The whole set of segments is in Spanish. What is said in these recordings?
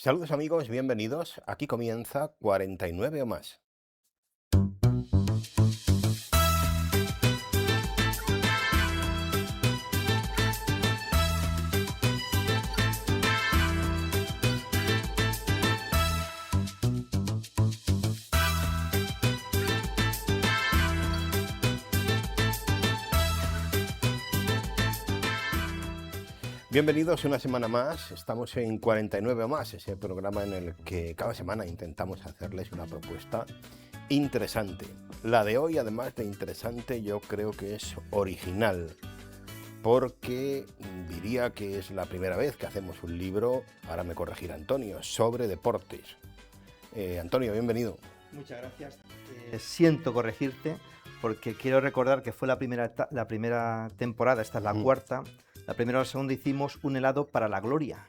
Saludos amigos, bienvenidos. Aquí comienza 49 o más. Bienvenidos una semana más. Estamos en 49 o más, ese programa en el que cada semana intentamos hacerles una propuesta interesante. La de hoy, además de interesante, yo creo que es original, porque diría que es la primera vez que hacemos un libro, ahora me corregirá Antonio, sobre deportes. Antonio, bienvenido. Muchas gracias. Siento corregirte porque quiero recordar que fue la primera temporada, esta es la cuarta. La primera o la segunda hicimos un helado para la gloria,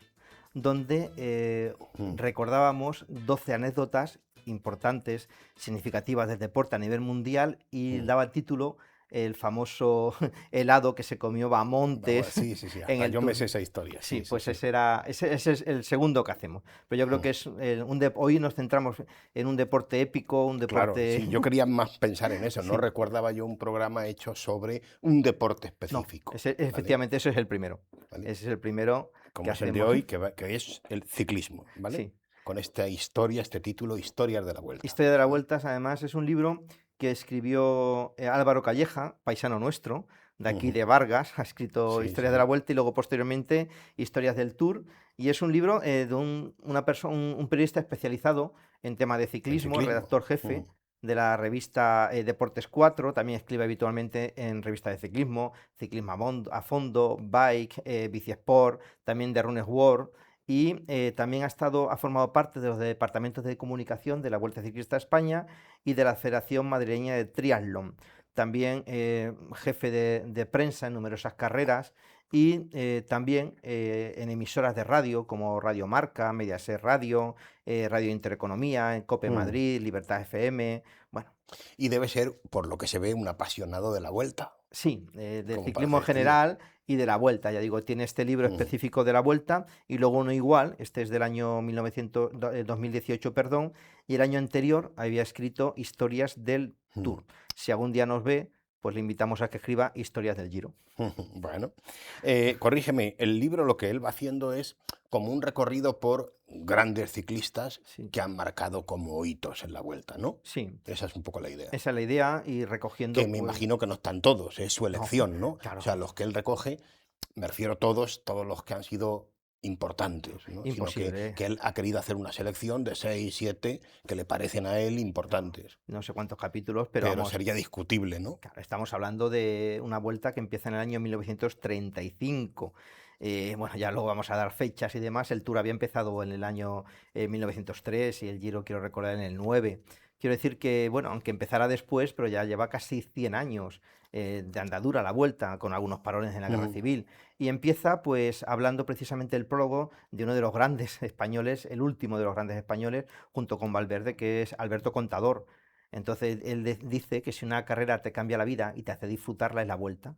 donde recordábamos 12 anécdotas importantes, significativas del deporte a nivel mundial y daba el título el famoso helado que se comió Bamontes Sí, sí, sí, en hasta el yo me Tour. sé esa historia, Sí, sí, sí, pues sí. ese es el segundo que hacemos. Pero yo creo que es hoy nos centramos en un deporte épico, un Claro, deporte. sí, yo quería más pensar en eso, no Sí, recordaba yo un programa hecho sobre un deporte no, específico, ¿vale? efectivamente, ese es el primero. ¿Vale? Ese es el primero que Como es el de hacemos. hoy, que es el ciclismo, ¿vale? Sí. Con esta historia, este título, Historias de la Vuelta, Historia de la ¿vale? Vuelta, además, es un libro que escribió Álvaro Calleja, paisano nuestro, de aquí Ujú. de Vargas, ha escrito Sí, sí, Historias de la sí. Vuelta y luego posteriormente Historias del Tour. Y es un libro de una persona, un periodista especializado en tema de En ciclismo, ciclismo. redactor Ujú. jefe de la revista Deportes 4, también escribe habitualmente en revistas de ciclismo, Ciclismo a Fondo, Bike, Bici Sport, también de Runner's World y también ha formado parte de los departamentos de comunicación de la Vuelta Ciclista a España y de la Federación Madrileña de Triatlón. También jefe de prensa en numerosas carreras y también en emisoras de radio como Radio Marca, Mediaset Radio, Radio Intereconomía, en Cope Mm. Madrid, Libertad FM. Bueno, Y debe ser, por lo que se ve, un apasionado de la Vuelta, sí, del como para ciclismo en hacer escribir. general y de la Vuelta. Ya digo, tiene este libro Mm. específico de la Vuelta y luego uno igual, este es del año 2018, perdón, y el año anterior había escrito Historias del Mm. Tour. Si algún día nos ve, pues le invitamos a que escriba Historias del Giro. Bueno, corrígeme, el libro lo que él va haciendo es como un recorrido por grandes ciclistas Sí, que han marcado como hitos en la Vuelta, ¿no? sí, Esa es un poco la idea. esa es la idea y Que recogiendo, me pues, imagino que no están todos, es su no, elección, ¿no? O claro, sea, los que él recoge, me refiero todos los que han sido importantes, ¿no? Sino imposible, que él ha querido hacer una selección de 6, 7 que le parecen a él importantes, no sé cuántos capítulos, pero pero vamos. sería discutible, ¿no? Claro, estamos hablando de una vuelta que empieza en el año 1935. Bueno, ya luego vamos a dar fechas y demás. El Tour había empezado en el año 1903 y el Giro, quiero recordar, en el 9. Quiero decir que, bueno, aunque empezara después, pero ya lleva casi 100 años de andadura la vuelta, con algunos parones en la Guerra Ujú. Civil. Y empieza, pues, hablando precisamente el prólogo de uno de los grandes españoles, el último de los grandes españoles, junto con Valverde, que es Alberto Contador. Entonces él dice que si una carrera te cambia la vida y te hace disfrutarla es la vuelta.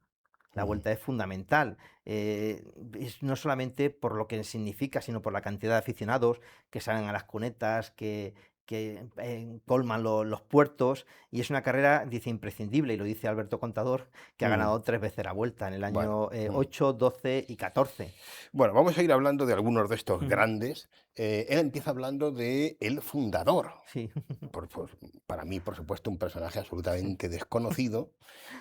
La Ujú. vuelta es fundamental. No solamente por lo que significa, sino por la cantidad de aficionados que salen a las cunetas, que colman los puertos. Y es una carrera, dice, imprescindible, y lo dice Alberto Contador, que ha Mm. ganado 3 veces la vuelta, en el Bueno, año mm. 8, 12 y 14. Bueno, vamos a ir hablando de algunos de estos Ujú. grandes. Él empieza hablando de el fundador. Sí, Para mí, por supuesto, un personaje sí, absolutamente desconocido,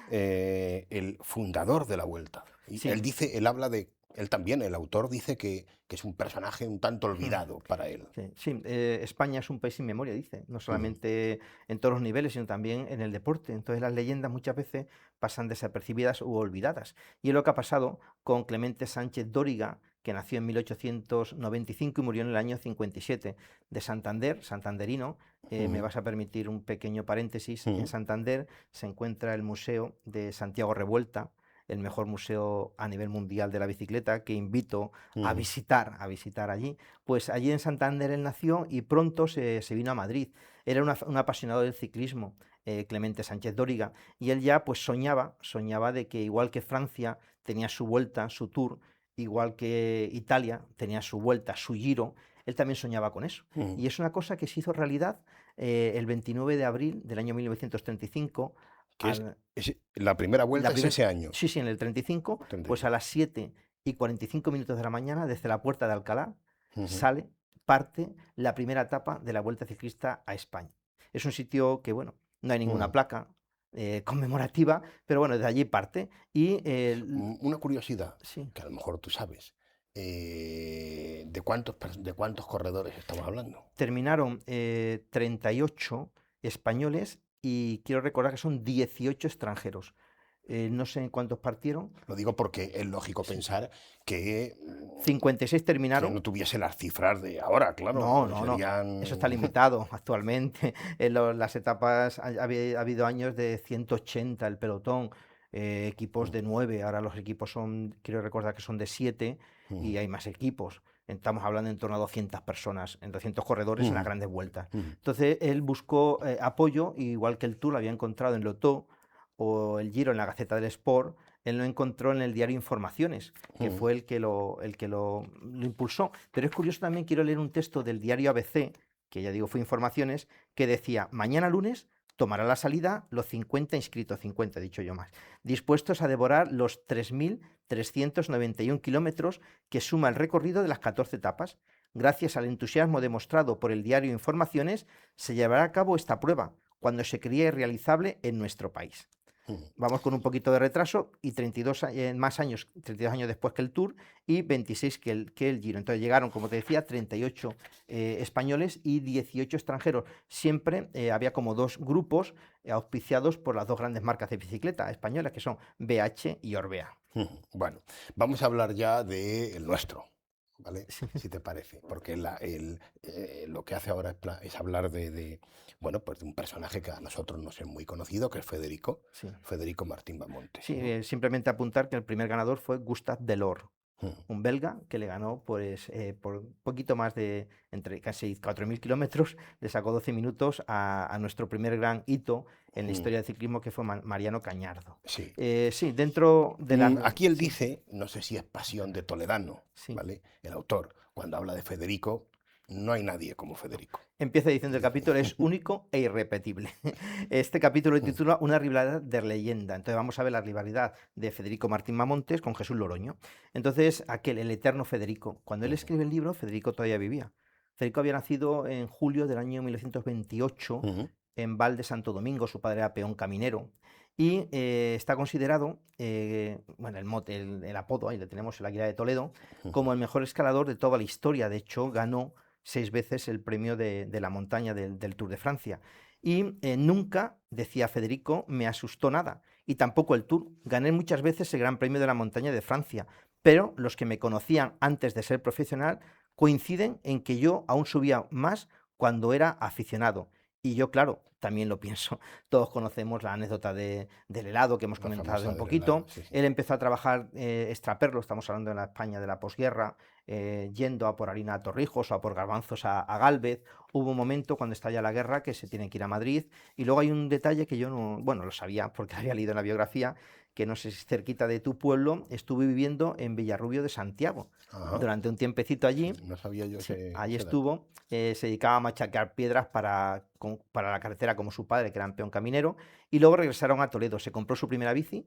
el fundador de la Vuelta. Y sí. él habla de, él también, el autor dice que es un personaje un tanto olvidado para él. Sí, sí, España es un país sin memoria, dice, no Ujú. solamente en todos los niveles, sino también en el deporte. Entonces las leyendas muchas veces pasan desapercibidas u olvidadas. Y es lo que ha pasado con Clemente Sánchez Dóriga, que nació en 1895 y murió en el año 57, de Santander, santanderino. Me Ujú. vas a permitir un pequeño paréntesis. En Ujú. Santander se encuentra el Museo de Santiago Revuelta, el mejor museo a nivel mundial de la bicicleta, que invito Ujú. a visitar allí. Pues allí en Santander él nació y pronto se vino a Madrid. Era un apasionado del ciclismo, Clemente Sánchez Dóriga, y él ya pues soñaba de que igual que Francia tenía su vuelta, su tour, igual que Italia tenía su vuelta, su giro, él también soñaba con eso. Y es una cosa que se hizo realidad el 29 de abril del año 1935. Que la primera vuelta es ese año. Sí, en el 35, 35. pues a las 7:45 de la mañana, desde la Puerta de Alcalá, Ujú. parte la primera etapa de la Vuelta Ciclista a España. Es un sitio que, bueno, no hay ninguna placa conmemorativa, pero bueno, de allí parte. Y Una curiosidad, sí, que a lo mejor tú sabes, ¿de cuántos corredores estamos hablando? terminaron 38 españoles y quiero recordar que son 18 extranjeros. No sé en cuántos partieron. Lo digo porque es lógico Sí. pensar que, 56 que terminaron. no tuviese las cifras de ahora, claro, No, no, no. Eso está serían... limitado actualmente. Las etapas ha habido años de 180 el pelotón, equipos de 9. Ahora los equipos son, quiero recordar que son de 7 y hay más equipos. Estamos hablando en torno a 200 personas, en 200 corredores en las grandes vueltas. Entonces él buscó apoyo, igual que el Tour lo había encontrado en Lotto o el Giro en la Gaceta del Sport. Él lo encontró en el diario Informaciones, que fue el que lo impulsó. Pero es curioso también, quiero leer un texto del diario ABC, que ya digo fue Informaciones, que decía: mañana lunes tomará la salida los 50 inscritos, 50 he dicho yo más, dispuestos a devorar los 3.391 kilómetros que suma el recorrido de las 14 etapas. Gracias al entusiasmo demostrado por el diario Informaciones, se llevará a cabo esta prueba, cuando se creía irrealizable en nuestro país. Vamos con un poquito de retraso y 32 años después que el Tour y 26 que el Giro. Entonces llegaron, como te decía, 38 españoles y 18 extranjeros. Siempre había como dos grupos auspiciados por las dos grandes marcas de bicicleta españolas, que son BH y Orbea. Bueno, vamos a hablar ya del nuestro, ¿vale? Sí, Si te parece, porque lo que hace ahora es hablar bueno, pues de un personaje que a nosotros nos es muy conocido, que es Federico, sí. Federico Martín Bamonte. Sí, simplemente apuntar que el primer ganador fue Gustave Delors, Mm. un belga que le ganó pues, por un poquito más de, entre casi 4.000 kilómetros, le sacó 12 minutos a nuestro primer gran hito en la historia del ciclismo, que fue Mariano Cañardo. Sí. Sí, dentro de la... Aquí él Sí, dice, no sé si es Pasión de Toledano, sí. ¿vale? El autor, cuando habla de Federico, no hay nadie como Federico. Empieza diciendo el capítulo: es único e irrepetible. Este capítulo lo titula Una rivalidad de leyenda. Entonces vamos a ver la rivalidad de Federico Martín Mamontes con Jesús Loroño. Entonces, el eterno Federico. Cuando él escribe el libro, Federico todavía vivía. Federico había nacido en julio del año 1928 en Val de Santo Domingo. Su padre era peón caminero. Y está considerado, bueno, el apodo, ahí le tenemos, el Águila de Toledo, como el mejor escalador de toda la historia. De hecho, ganó 6 veces el premio de la montaña del Tour de Francia. Y nunca, decía Federico, me asustó nada. Y tampoco el Tour. Gané muchas veces el Gran Premio de la Montaña de Francia. Pero los que me conocían antes de ser profesional coinciden en que yo aún subía más cuando era aficionado. Y yo, claro, también lo pienso. Todos conocemos la anécdota del helado que hemos La comentado famosa un del poquito. helado, sí. Él empezó a trabajar extraperlo, estamos hablando de la España de la posguerra, yendo a por harina a Torrijos o a por garbanzos a Gálvez. Hubo un momento cuando estalla la guerra que se tiene que ir a Madrid. Y luego hay un detalle que yo no, bueno, lo sabía porque había leído en la biografía, que no sé si cerquita de tu pueblo, estuve viviendo en Villarrubio de Santiago. Ajá. Durante un tiempecito allí. No sabía yo Sí, ese allí dato. estuvo, se dedicaba a machacar piedras para la carretera como su padre, que era un peón caminero, y luego regresaron a Toledo. Se compró su primera bici,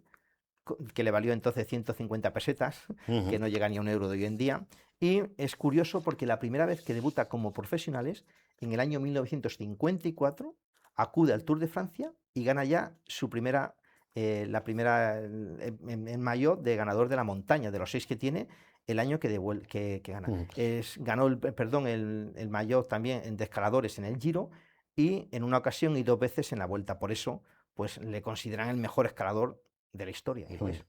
que le valió entonces 150 pesetas, que no llega ni a un euro de hoy en día. Y es curioso porque la primera vez que debuta como profesionales, en el año 1954, acude al Tour de Francia y gana ya su primera, la primera en mayo de ganador de la montaña, de los 6 que tiene, el año que gana. Ganó el maillot también de escaladores en el Giro y en una ocasión y 2 veces en la Vuelta. Por eso, pues le consideran el mejor escalador de la historia, y lo es.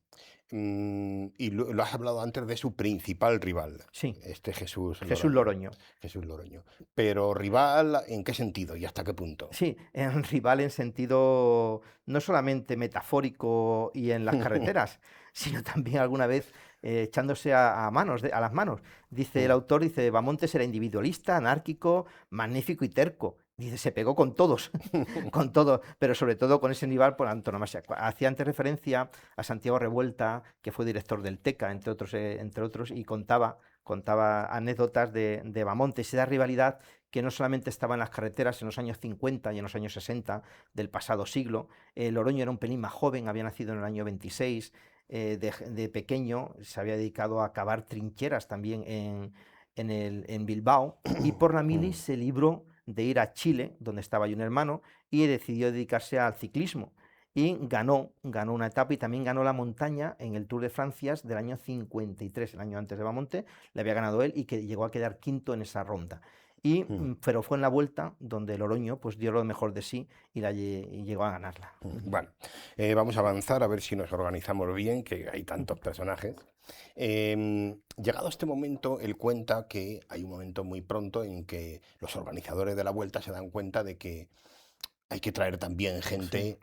Y lo has hablado antes de su principal rival, Sí, este Jesús Jesús Loroño. Loroño. Jesús Loroño. Pero rival, ¿en qué sentido y hasta qué punto? Sí, en rival en sentido no solamente metafórico y en las carreteras, sino también alguna vez echándose a las manos. Dice el autor, dice, Bamontes era individualista, anárquico, magnífico y terco. Dice, se pegó con todos, con todos, pero sobre todo con ese rival por antonomasia. Hacía antes referencia a Santiago Revuelta, que fue director del TECA, entre otros, y contaba contaba anécdotas de Bamontes y de rivalidad que no solamente estaba en las carreteras en los años 50 y en los años 60 del pasado siglo. Loroño era un pelín más joven, había nacido en el año 26, de pequeño se había dedicado a cavar trincheras también en Bilbao, y por la mili se libró de ir a Chile, donde estaba yo un hermano, y decidió dedicarse al ciclismo. Y ganó una etapa y también ganó la montaña en el Tour de Francia del año 53, el año antes de Bamonte, le había ganado él y que llegó a quedar quinto en esa ronda. Pero fue en la vuelta donde Loroño pues dio lo mejor de sí y llegó a ganarla. Bueno, vamos a avanzar a ver si nos organizamos bien, que hay tantos personajes. Llegado este momento, él cuenta que hay un momento muy pronto en que los organizadores de la vuelta se dan cuenta de que hay que traer también Sí,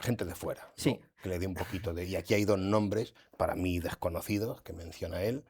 gente de fuera, ¿no? sí. Que le dé un poquito de... Y aquí hay dos nombres, para mí desconocidos, que menciona él,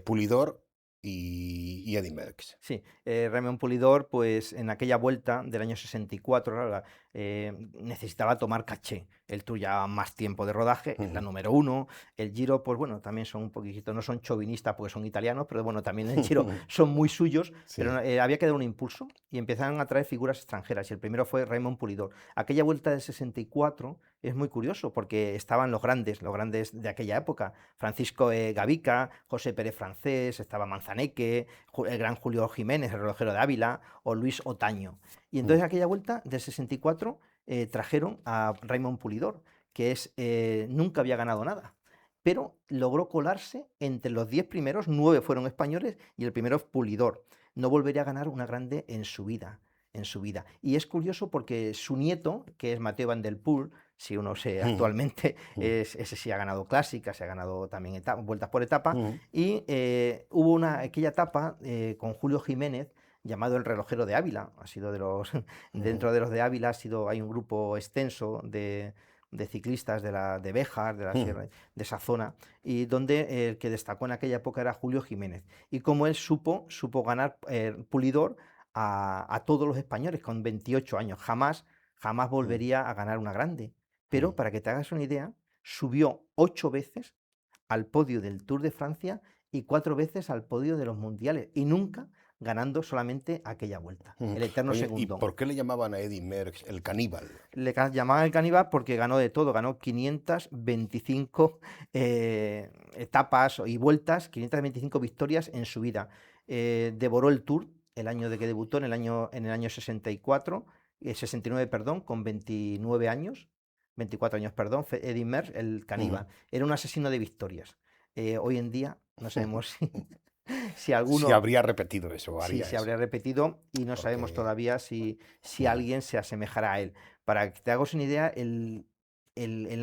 Pulidor y Eddy Merckx. Sí, Raymond Pulidor, pues en aquella vuelta del año 64, necesitaba tomar caché. El Tour llevaba más tiempo de rodaje, es la número uno. El Giro, pues bueno, también son un poquito, no son chauvinistas porque son italianos, pero bueno, también el Giro son muy suyos, Sí. pero había que dar un impulso y empezaron a traer figuras extranjeras. Y el primero fue Raymond Pulidor. Aquella vuelta del 64 es muy curioso porque estaban los grandes de aquella época. Francisco Gavica, José Pérez Francés, estaba Manzaneque, el gran Julio Jiménez, el relojero de Ávila, o Luis Otaño. Y entonces aquella vuelta del 64 trajeron a Raymond Pulidor, que nunca había ganado nada, pero logró colarse entre los 10 primeros, 9 fueron españoles y el primero es Pulidor. No volvería a ganar una grande en su vida. Y es curioso porque su nieto, que es Mateo Van der Poel, si uno se actualmente, ese sí ha ganado clásicas, se ha ganado también vueltas por etapa, y hubo aquella etapa con Julio Jiménez llamado el relojero de Ávila, ha sido dentro de los de Ávila hay un grupo extenso de ciclistas de Béjar, de la sierra, de esa zona, y donde el que destacó en aquella época era Julio Jiménez. Y como él supo ganar Pulidor a todos los españoles con 28 años, jamás volvería a ganar una grande. Pero para que te hagas una idea, subió 8 veces al podio del Tour de Francia y 4 veces al podio de los mundiales, y nunca ganando solamente aquella vuelta, el eterno Oye, ¿y segundón. por qué le llamaban a Eddy Merckx el caníbal? Llamaban el caníbal porque ganó de todo, ganó 525 etapas y vueltas, 525 victorias en su vida. Devoró el Tour el año de que debutó, en el año 64, 69, perdón, con 29 años, 24 años, perdón, Eddy Merckx, el caníbal. Era un asesino de victorias. Hoy en día no sabemos si Si alguno... habría repetido eso, Sí, haría se eso. habría repetido y no sabemos Porque... todavía si alguien se asemejará a él. Para que te hagas una idea, el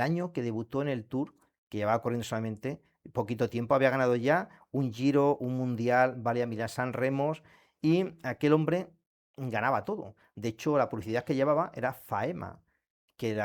año que debutó en el Tour, que llevaba corriendo solamente poquito tiempo, había ganado ya un Giro, un Mundial, Valia Milán-San Remos, y aquel hombre ganaba todo. De hecho, la publicidad que llevaba era Faema, que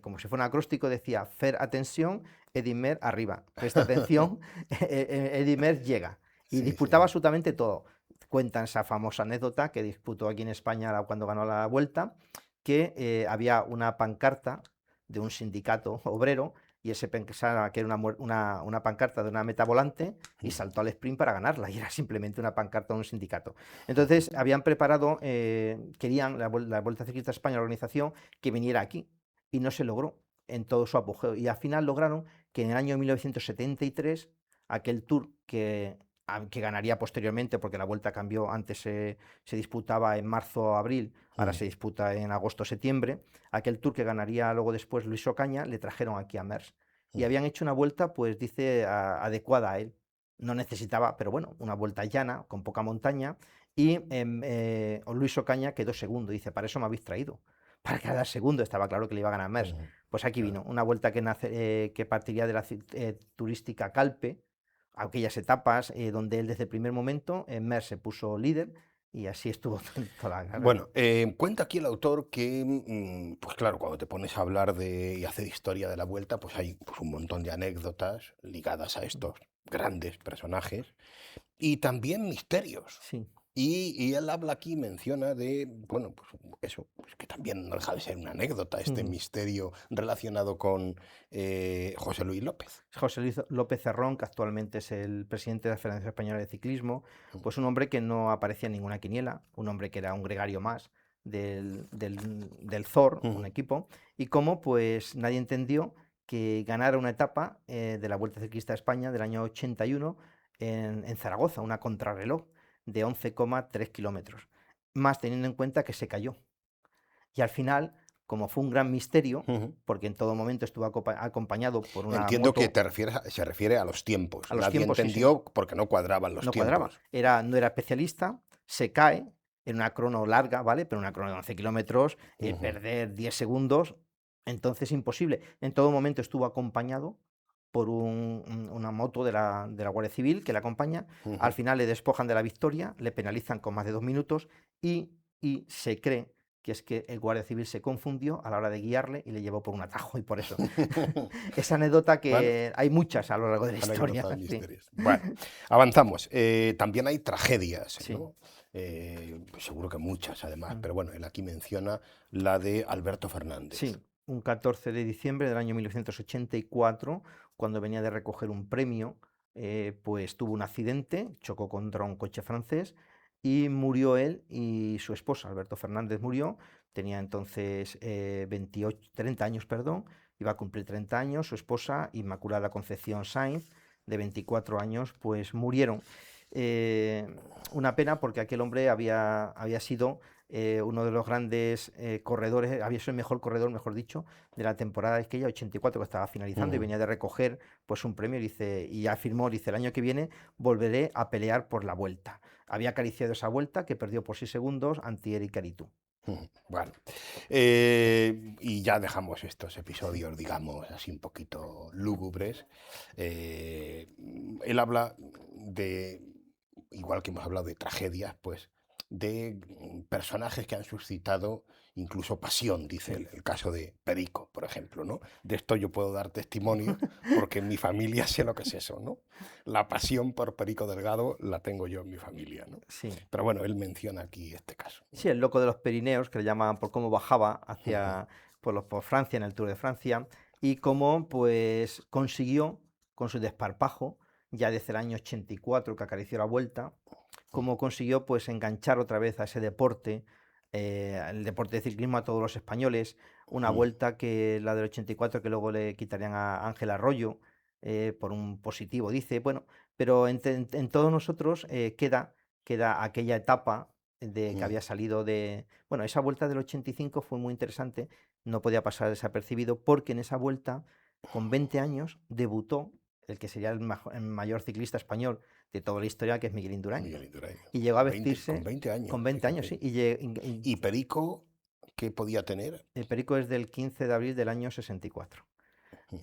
como si fuera un acróstico decía: Fer atención, Eddy Merckx arriba, presta atención, Eddy Merckx llega. Y Sí, sí. disputaba absolutamente todo. Cuentan esa famosa anécdota que disputó aquí en España cuando ganó la Vuelta, que había una pancarta de un sindicato obrero y ese pensaba que era una pancarta de una meta volante y saltó al sprint para ganarla, y era simplemente una pancarta de un sindicato. Entonces habían preparado, querían la Vuelta Ciclista a España, la organización, que viniera aquí, y no se logró en todo su apogeo, y al final lograron que en el año 1973 aquel Tour que ganaría posteriormente, porque la Vuelta cambió, antes se disputaba en marzo-abril, ahora se disputa en agosto-septiembre, aquel Tour que ganaría luego después Luis Ocaña, le trajeron aquí a Merckx. Y habían hecho una vuelta, pues dice, adecuada a él. No necesitaba, pero bueno, una vuelta llana, con poca montaña, y Luis Ocaña quedó segundo. Dice: para eso me habéis traído, para quedar segundo, estaba claro que le iba a ganar Merckx. Pues aquí vino, una vuelta que partiría de la turística Calpe, aquellas etapas donde él desde el primer momento Merckx se puso líder, y así estuvo toda la carrera. Bueno, cuenta aquí el autor que, pues claro, cuando te pones a hablar y hacer historia de la Vuelta, pues hay pues, un montón de anécdotas ligadas a estos grandes personajes y también misterios. Sí. Y él habla aquí, menciona de, bueno, pues eso, pues que también no deja de ser una anécdota, este Ujú. misterio relacionado con José Luis López. José Luis López Cerrón, que actualmente es el presidente de la Federación Española de Ciclismo, pues un hombre que no aparecía en ninguna quiniela, un hombre que era un gregario más del ZOR, un Ujú, equipo, y cómo pues nadie entendió que ganara una etapa de la Vuelta Ciclista de España del año 81 en Zaragoza, una contrarreloj de 11,3 kilómetros, más teniendo en cuenta que se cayó. Y al final, como fue un gran misterio, ujú. porque en todo momento estuvo acompañado por una Entiendo que moto se refiere a los tiempos. a los Nadie tiempos, sí, sí, entendió porque no cuadraban los no cuadraba. tiempos. No era especialista, se cae en una crono larga, ¿vale? Pero una crono de 11 kilómetros, Ujú, perder 10 segundos, entonces imposible. En todo momento estuvo acompañado por una moto de la Guardia Civil que le acompaña. Al ujú. final le despojan de la victoria, le penalizan con más de 2 minutos y se cree que es que el Guardia Civil se confundió a la hora de guiarle y le llevó por un atajo y por eso. Esa anécdota Bueno, que hay muchas a lo largo de la historia. anécdotas Sí, misterios. Bueno, avanzamos. También hay tragedias, sí. ¿no? Pues seguro que muchas, además, Mm. pero bueno, él aquí menciona la de Alberto Fernández. Sí, un 14 de diciembre del año 1984, cuando venía de recoger un premio, pues tuvo un accidente, chocó contra un coche francés y murió él y su esposa. Alberto Fernández murió, tenía entonces 28, 30 años, perdón, iba a cumplir 30 años, su esposa, Inmaculada Concepción Sainz, de 24 años, pues murieron. Eh, una pena porque aquel hombre había sido uno de los grandes corredores, había sido el mejor corredor, mejor dicho, de la temporada aquella 84 que estaba finalizando y Ujú. venía de recoger pues un premio, dice, y afirmó, dice, el año que viene volveré a pelear por la vuelta. Había acariciado esa vuelta que perdió por 6 segundos ante Eric Aritu. Ujú. Bueno, y ya dejamos estos Sí, episodios, digamos, así un poquito lúgubres. Él habla de, igual que hemos hablado de tragedias, pues de personajes que han suscitado incluso pasión, dice sí. el caso de Perico, por ejemplo, ¿no? De esto yo puedo dar testimonio porque en mi familia sé lo que es eso, ¿no? La pasión por Perico Delgado la tengo yo en mi familia, ¿no? Sí. Pero bueno, él menciona aquí este caso. Sí, el loco de los Pirineos, que le llamaban por cómo bajaba Ujú, hacia por Francia en el Tour de Francia y cómo pues consiguió con su desparpajo ya desde el año 84 que acarició la vuelta, cómo consiguió pues enganchar otra vez a ese deporte, el deporte de ciclismo a todos los españoles, una ujú. vuelta que la del 84 que luego le quitarían a Ángel Arroyo por un positivo, dice, bueno, pero en todos nosotros queda aquella etapa de que Mm, había salido de... Bueno, esa vuelta del 85 fue muy interesante, no podía pasar desapercibido porque en esa vuelta, con 20 años, debutó el que sería el mayor ciclista español de toda la historia, que es Miguel Indurain. Miguel Indurain, Y llegó a con vestirse 20 años, con 20 años, sí. fíjate. ¿Y Perico qué podía tener? Perico es del 15 de abril del año 64. O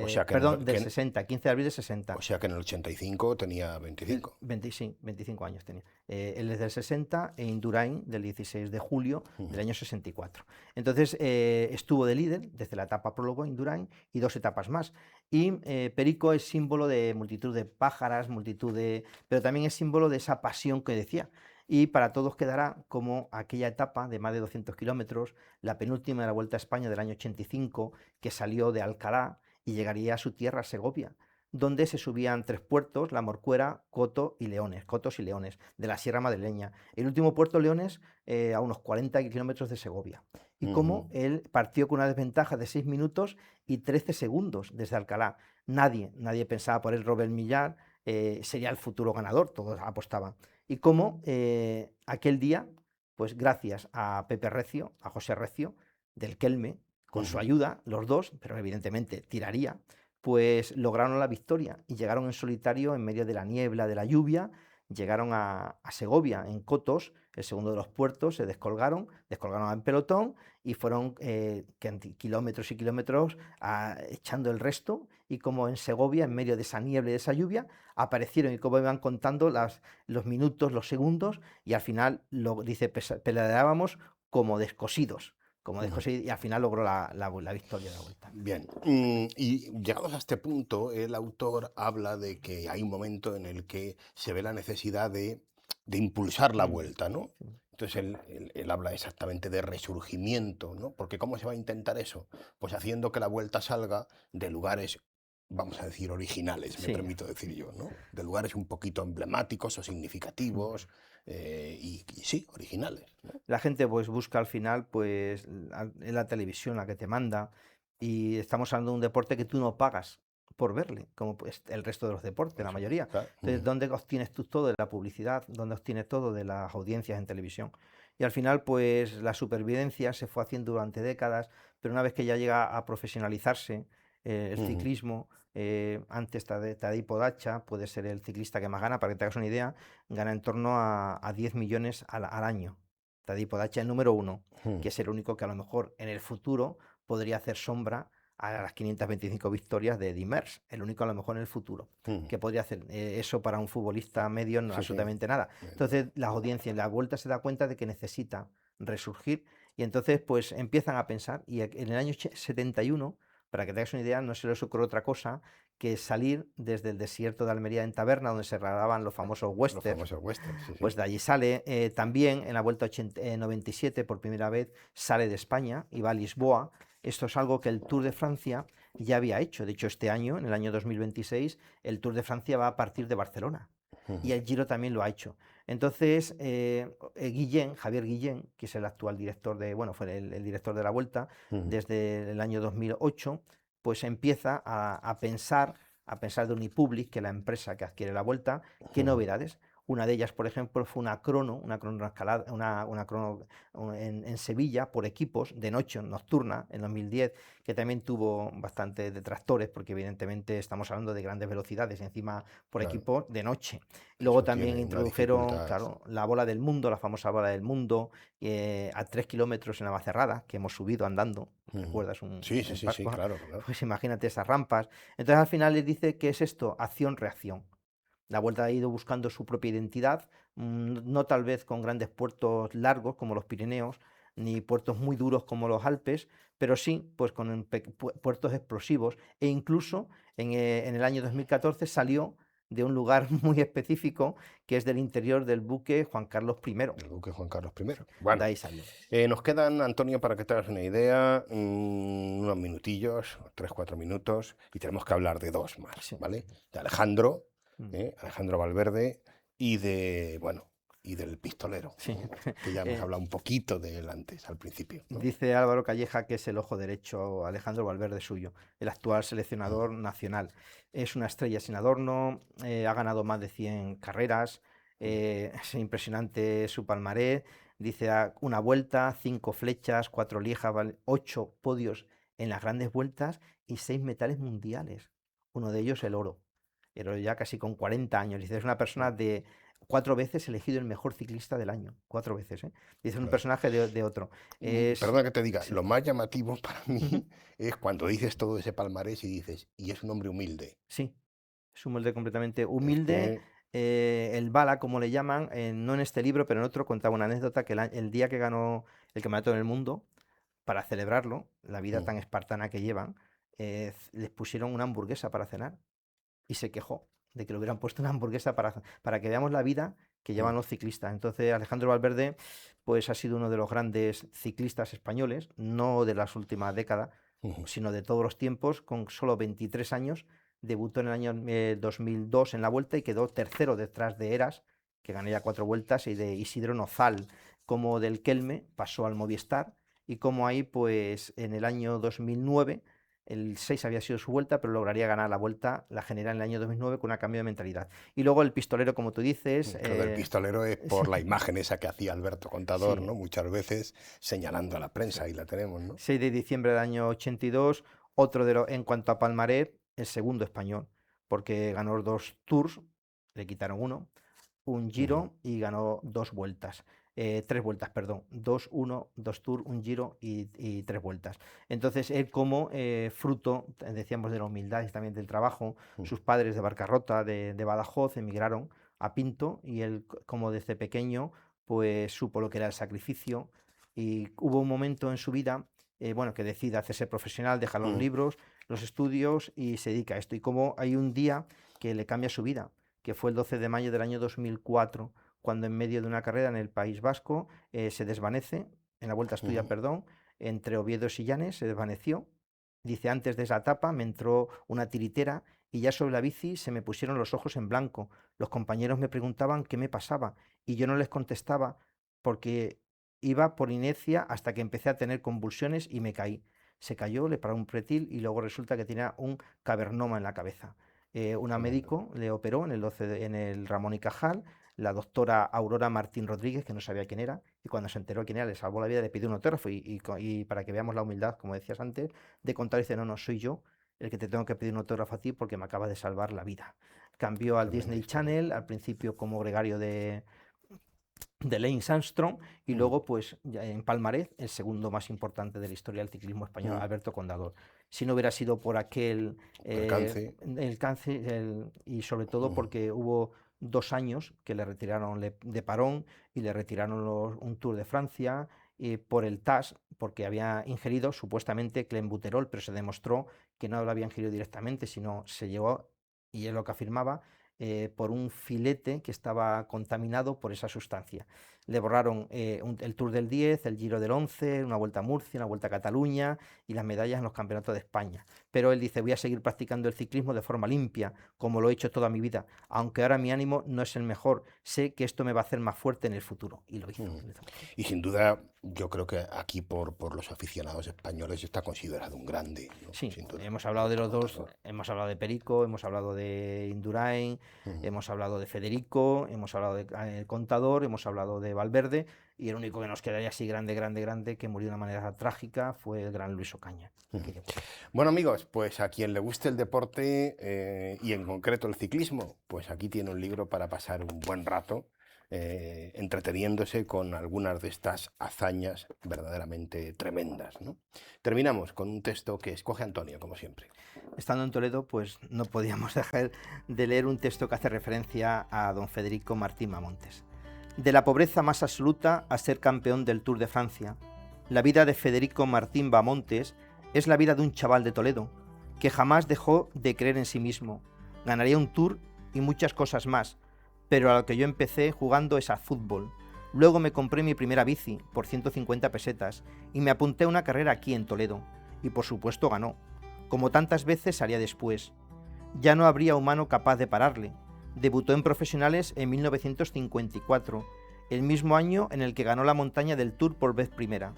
sea que en Perdón, el, del 60, 15 de abril del 60. o sea que en el 85 tenía 25. 25 años tenía. Él es del 60 e Indurain del 16 de julio del Ujú, año 64. Entonces estuvo de líder desde la etapa prólogo Indurain y 2 etapas más. Y Perico es símbolo de multitud de pájaras, pero también es símbolo de esa pasión que decía. Y para todos quedará como aquella etapa de más de 200 kilómetros, la penúltima de la Vuelta a España del año 85, que salió de Alcalá y llegaría a su tierra, Segovia, donde se subían 3 puertos, La Morcuera, Cotos y Leones, de la Sierra Madrileña. El último puerto, Leones, a unos 40 kilómetros de Segovia. Y ujú. cómo él partió con una desventaja de 6 minutos y 13 segundos desde Alcalá. Nadie pensaba por él, Robert Millar, sería el futuro ganador, todos apostaban. Y cómo aquel día, pues gracias a Pepe Recio, a José Recio, del Kelme, con su Ujú. ayuda, los dos, pero evidentemente tiraría, pues lograron la victoria y llegaron en solitario en medio de la niebla, de la lluvia, llegaron a Segovia, en Cotos, el segundo de los puertos, se descolgaron en pelotón y fueron kilómetros y kilómetros echando el resto y como en Segovia, en medio de esa niebla y de esa lluvia, aparecieron y como iban contando los minutos, los segundos y al final, dice, peleábamos como descosidos. Ujú. Y al final logró la victoria de la vuelta. Bien, y llegados a este punto, el autor habla de que hay un momento en el que se ve la necesidad de de impulsar la Mm, vuelta, ¿no? sí. Entonces él habla exactamente de resurgimiento, ¿no? Porque ¿cómo se va a intentar eso? Pues haciendo que la vuelta salga de lugares, vamos a decir, originales, me Sí. permito decir yo, ¿no? De lugares un poquito emblemáticos o Mm. significativos y sí, originales, ¿no? La gente pues busca al final pues en la televisión la que te manda y estamos hablando de un deporte que tú no pagas por verle, como pues el resto de los deportes, la Eso es, mayoría. claro. Entonces, ¿dónde obtienes tú todo de la publicidad? ¿Dónde obtienes todo de las audiencias en televisión? Y al final pues la supervivencia se fue haciendo durante décadas, pero una vez que ya llega a profesionalizarse el Ujú, ciclismo, antes Tadej Pogačar puede ser el ciclista que más gana, para que te hagas una idea, gana en torno a 10 millones al año. Tadej Pogačar el número uno, ujú, que es el único que a lo mejor en el futuro podría hacer sombra a las 525 victorias de Eddy Merckx, el único a lo mejor en el futuro ujú. que podría hacer eso para un futbolista medio no Sí, sí. absolutamente nada. Entonces la audiencia en la vuelta se da cuenta de que necesita resurgir y entonces pues empiezan a pensar y en el año 71, para que te hagas una idea, no se les ocurre otra cosa que salir desde el desierto de Almería en Taberna, donde se grababan los famosos Los westerns, famosos westerns, sí, pues sí. de allí sale. También en la Vuelta 97, por primera vez, sale de España y va a Lisboa. Esto es algo que el Tour de Francia ya había hecho. De hecho, este año, en el año 2026, el Tour de Francia va a partir de Barcelona. Ujú, Y el Giro también lo ha hecho. Entonces, Guillén, Javier Guillén, que es el actual director de, bueno, fue el director de la Vuelta ujú, desde el año 2008, pues empieza a pensar de Unipublic, que es la empresa que adquiere la Vuelta, qué ujú. novedades. Una de ellas, por ejemplo, fue una crono escalada, una crono en Sevilla por equipos de noche, nocturna, en 2010, que también tuvo bastantes detractores, porque evidentemente estamos hablando de grandes velocidades, encima por Claro, equipos de noche. Luego eso también tiene una introdujeron, dificultad. claro, la bola del mundo, la famosa bola del mundo, a 3 kilómetros en la Navacerrada, que hemos subido andando. Ujú. ¿Recuerdas Sí, sí, en sí, sí, Pascua? claro, claro. Pues imagínate esas rampas. Entonces al final les dice que es esto, acción-reacción. La Vuelta ha ido buscando su propia identidad, no tal vez con grandes puertos largos como los Pirineos, ni puertos muy duros como los Alpes, pero sí pues con puertos explosivos. E incluso en el año 2014 salió de un lugar muy específico, que es del interior del buque Juan Carlos I. El duque Juan Carlos I. De Bueno, ahí salió. nos quedan, Antonio, para que te hagas una idea, unos minutillos, 3, 4 minutos, y tenemos que hablar de dos más, Sí. ¿vale? De Alejandro, Mm. Alejandro Valverde, bueno, y del pistolero, Sí. que ya hemos Eh, hablado un poquito de él antes, al principio, ¿no? Dice Álvaro Calleja que es el ojo derecho Alejandro Valverde suyo, el actual seleccionador nacional. Es una estrella sin adorno, ha ganado más de 100 carreras, es impresionante su palmarés. Dice una vuelta, 5 flechas, 4 lijas, 8 podios en las grandes vueltas y 6 metales mundiales. Uno de ellos el oro ya casi con 40 años. Dice, es una persona de 4 veces elegido el mejor ciclista del año, 4 veces, ¿eh? Dice, es un Claro. personaje de otro. Es, Perdona que te diga, sí. lo más llamativo para Ujú. mí es cuando dices todo ese palmarés y dices, y es un hombre humilde. Sí, es un molde completamente Es humilde. que, El Bala, como le llaman, no en este libro, pero en otro, contaba una anécdota que el día que ganó el Campeonato del Mundo, para celebrarlo, la vida mm, tan espartana que llevan, les pusieron una hamburguesa para cenar y se quejó de que le hubieran puesto una hamburguesa para que veamos la vida que llevan mm, los ciclistas. Entonces, Alejandro Valverde, pues ha sido uno de los grandes ciclistas españoles, no de las últimas décadas, mm, sino de todos los tiempos, con solo 23 años. Debutó en el año 2002 en la Vuelta y quedó tercero detrás de Eras, que ganó ya 4 vueltas, y de Isidro Nozal. Como del Kelme pasó al Movistar, y como ahí, pues en el año 2009, el 6 había sido su vuelta, pero lograría ganar la vuelta, la general, en el año 2009, con un cambio de mentalidad. Y luego el pistolero, como tú dices, Lo del pistolero es sí, por la imagen esa que hacía Alberto Contador, sí, ¿no? Muchas veces señalando a la sí. prensa, ahí la tenemos, ¿no? 6 de diciembre del año 82, en cuanto a palmarés, el segundo español, porque ganó 2 tours, le quitaron uno, un Ujú, Giro y ganó 2 vueltas. 3 vueltas, perdón. 2 tours, un Giro y 3 vueltas. Entonces, él como fruto, decíamos, de la humildad y también del trabajo, mm, sus padres de Barcarrota, de Badajoz, emigraron a Pinto y él, como desde pequeño, pues supo lo que era el sacrificio y hubo un momento en su vida, bueno, que decide hacerse profesional, deja los mm, libros, los estudios y se dedica a esto. Y como hay un día que le cambia su vida, que fue el 12 de mayo del año 2004, cuando en medio de una carrera en el País Vasco se desvanece, en la Vuelta a Asturias, perdón, entre Oviedo y Llanes, se desvaneció. Dice, antes de esa etapa me entró una tiritera y ya sobre la bici se me pusieron los ojos en blanco. Los compañeros me preguntaban qué me pasaba y yo no les contestaba porque iba por inercia hasta que empecé a tener convulsiones y me caí. Se cayó, le paró un pretil y luego resulta que tenía un cavernoma en la cabeza. Una médico le operó en el Ramón y Cajal, la doctora Aurora Martín Rodríguez, que no sabía quién era, y cuando se enteró quién era, le salvó la vida, le pidió un autógrafo y para que veamos la humildad, como decías antes, de contar, dice, no, soy yo el que te tengo que pedir un autógrafo a ti porque me acaba de salvar la vida. Cambió al Disney Channel, al principio como gregario de Lance Armstrong y luego pues ya en palmarés el segundo más importante de la historia del ciclismo español, Alberto Contador. Si no hubiera sido por aquel el cáncer y sobre todo porque hubo 2 años que le retiraron de parón y le retiraron un Tour de Francia por el TAS, porque había ingerido supuestamente clenbuterol, pero se demostró que no lo había ingerido directamente, sino se llegó, y es lo que afirmaba, por un filete que estaba contaminado por esa sustancia. Le borraron el Tour del 10, el Giro del 11, una Vuelta a Murcia, una Vuelta a Cataluña y las medallas en los campeonatos de España. Pero él dice, voy a seguir practicando el ciclismo de forma limpia, como lo he hecho toda mi vida, aunque ahora mi ánimo no es el mejor, sé que esto me va a hacer más fuerte en el futuro. Y lo hizo. Y sin duda, yo creo que aquí por los aficionados españoles está considerado un grande, ¿no? Sí, hemos hablado de los dos, hemos hablado de Perico, hemos hablado de Indurain, hemos hablado de Federico, hemos hablado de Contador, hemos hablado de Valverde, y el único que nos quedaría así grande, que murió de una manera trágica, fue el gran Luis Ocaña. Bueno, amigos, pues a quien le guste el deporte y en concreto el ciclismo, pues aquí tiene un libro para pasar un buen rato entreteniéndose con algunas de estas hazañas verdaderamente tremendas, ¿no? Terminamos con un texto que escoge Antonio, como siempre. Estando en Toledo, pues no podíamos dejar de leer un texto que hace referencia a don Federico Martín Bahamontes. De la pobreza más absoluta a ser campeón del Tour de Francia, la vida de Federico Martín Bahamontes es la vida de un chaval de Toledo, que jamás dejó de creer en sí mismo. Ganaría un Tour y muchas cosas más, pero a lo que yo empecé jugando es a fútbol. Luego me compré mi primera bici por 150 pesetas y me apunté a una carrera aquí en Toledo, y por supuesto ganó. Como tantas veces haría después. Ya no habría humano capaz de pararle. Debutó en profesionales en 1954, el mismo año en el que ganó la montaña del Tour por vez primera.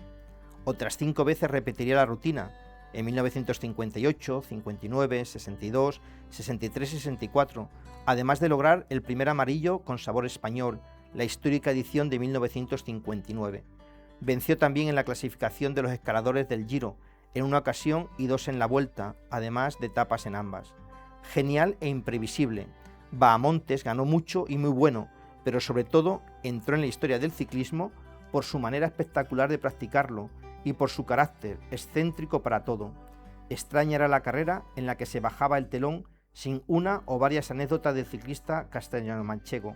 Otras 5 veces repetiría la rutina, en 1958, 59, 62, 63 y 64, además de lograr el primer amarillo con sabor español, la histórica edición de 1959. Venció también en la clasificación de los escaladores del Giro, en una ocasión y 2 en la Vuelta, además de etapas en ambas. Genial e imprevisible, Bahamontes ganó mucho y muy bueno, pero sobre todo entró en la historia del ciclismo por su manera espectacular de practicarlo y por su carácter excéntrico para todo. Extraña era la carrera en la que se bajaba el telón sin una o varias anécdotas del ciclista castellano-manchego.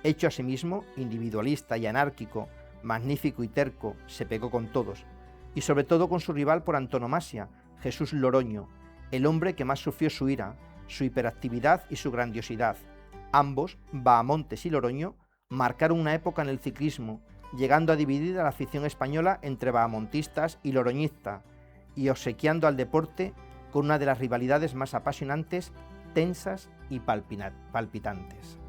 Hecho a sí mismo, individualista y anárquico, magnífico y terco, se pegó con todos, y sobre todo con su rival por antonomasia, Jesús Loroño, el hombre que más sufrió su ira, su hiperactividad y su grandiosidad. Ambos, Bahamontes y Loroño, marcaron una época en el ciclismo, llegando a dividir a la afición española entre bahamontistas y loroñistas, y obsequiando al deporte con una de las rivalidades más apasionantes, tensas y palpitantes.